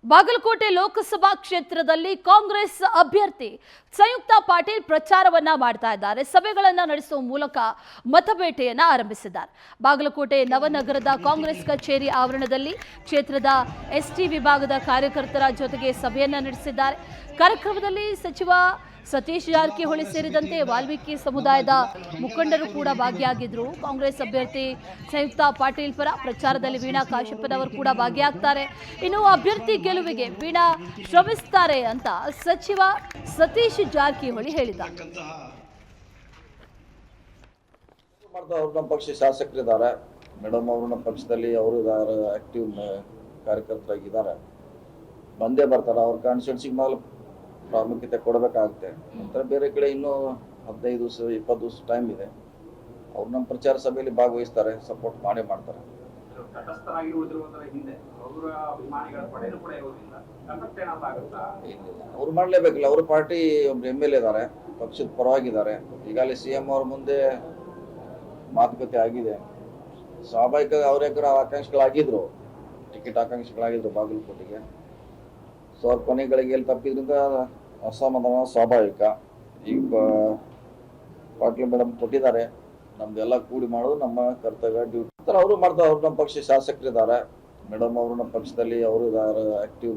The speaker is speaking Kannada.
ಬಾಗಲಕೋಟೆ ಲೋಕಸಭಾ ಕ್ಷೇತ್ರದಲ್ಲಿ ಕಾಂಗ್ರೆಸ್ ಅಭ್ಯರ್ಥಿ ಸಂಯುಕ್ತಾ ಪಾಟೀಲ್ ಪ್ರಚಾರವನ್ನ ಮಾಡ್ತಾ ಇದ್ದಾರೆ. ಸಭೆಗಳನ್ನ ನಡೆಸುವ ಮೂಲಕ ಮತಬೇಟೆಯನ್ನ ಆರಂಭಿಸಿದ್ದಾರೆ. ಬಾಗಲಕೋಟೆ ನವನಗರದ ಕಾಂಗ್ರೆಸ್ ಕಚೇರಿ ಆವರಣದಲ್ಲಿ ಕ್ಷೇತ್ರದ ಎಸ್ಟಿ ವಿಭಾಗದ ಕಾರ್ಯಕರ್ತರ ಜೊತೆಗೆ ಸಭೆಯನ್ನ ನಡೆಸಿದ್ದಾರೆ. ಕಾರ್ಯಕ್ರಮದಲ್ಲಿ ಸಚಿವ ಸತೀಶ್ ಜಾರಕಿಹೊಳಿ ಸೇರಿದಂತೆ ವಾಲ್ಮೀಕಿ ಸಮುದಾಯದ ಮುಖಂಡರು ಕೂಡ ಭಾಗಿಯಾಗಿದ್ರು. ಕಾಂಗ್ರೆಸ್ ಅಭ್ಯರ್ಥಿ ಸಂಯುಕ್ತಾ ಪಾಟೀಲ್ ಪರ ಪ್ರಚಾರದಲ್ಲಿ ವೀಣಾ ಕಾಶಪ್ಪನವರು ಕೂಡ ಭಾಗಿಯಾಗ್ತಾರೆ. ಇನ್ನು ಅಭ್ಯರ್ಥಿ ಗೆಲುವಿಗೆ ವೀಣಾ ಶ್ರಮಿಸ್ತಾರೆ ಅಂತ ಸಚಿವ ಸತೀಶ್ ಜಾರಕಿಹೊಳಿ ಹೇಳಿದ್ದಾರೆ. ನಮ್ಮ ಪಕ್ಷ ಶಾಸಕರಿದ್ದಾರೆ ಮೇಡಮ್, ಅವರು ನಮ್ಮ ಪಕ್ಷದಲ್ಲಿ ಅವರು ಆಕ್ಟಿವ್ ಕಾರ್ಯಕರ್ತರಾಗಿದ್ದಾರೆ. ಬಂದೇ ಬರ್ತಾರೆ. ಅವ್ರ ಕಾನ್ಸ್ಟಿಟ್ಯೂನ್ಸಿಗೆ ಮೊದಲು ಪ್ರಾಮುಖ್ಯತೆ ಕೊಡಬೇಕಾಗುತ್ತೆ. ನಂತರ ಬೇರೆ ಕಡೆ ಇನ್ನೂ 15 ದಿವಸ 20 ದಿವಸ ಟೈಮ್ ಇದೆ. ಅವ್ರು ನಮ್ಮ ಪ್ರಚಾರ ಸಭೆಯಲ್ಲಿ ಭಾಗವಹಿಸ್ತಾರೆ, ಸಪೋರ್ಟ್ ಮಾಡ್ತಾರೆ. ಅವ್ರು ಮಾಡಲೇಬೇಕಿಲ್ಲ. ಅವ್ರ ಪಾರ್ಟಿ ಒಬ್ರು MLA ಇದ್ದಾರೆ, ಪಕ್ಷದ ಪರವಾಗಿದ್ದಾರೆ. ಈಗಾಗಲೇ CM ಅವ್ರ ಮುಂದೆ ಮಾತುಕತೆ ಆಗಿದೆ. ಸ್ವಾಭಾವಿಕ ಅವರ ಆಕಾಂಕ್ಷಿಗಳಾಗಿದ್ರು, ಟಿಕೆಟ್ ಆಕಾಂಕ್ಷಿಗಳಾಗಿದ್ರು ಬಾಗಲಕೋಟೆಗೆ. ಸೊ ಅವ್ರ ಕೊನೆಗಳಿಗೆ ಎಲ್ಲಿ ತಪ್ಪಿದ್ರಿಂದ ಅಸಮಾಧಾನ ಸ್ವಾಭಾವಿಕ. ಈಗ ಪಾಟೀಲ್ ಮೇಡಮ್ ಕೊಟ್ಟಿದ್ದಾರೆ, ನಮ್ದೆಲ್ಲ ಕೂಡಿ ಮಾಡೋದು ನಮ್ಮ ಕರ್ತವ್ಯ, ಡ್ಯೂಟಿ. ಅವರು ಮಾಡ್ತಾರೆ. ಅವ್ರು ನಮ್ಮ ಪಕ್ಷ ಶಾಸಕರಿದ್ದಾರೆ ಮೇಡಮ್, ಅವರು ನಮ್ಮ ಪಕ್ಷದಲ್ಲಿ ಅವರು ಆಕ್ಟಿವ್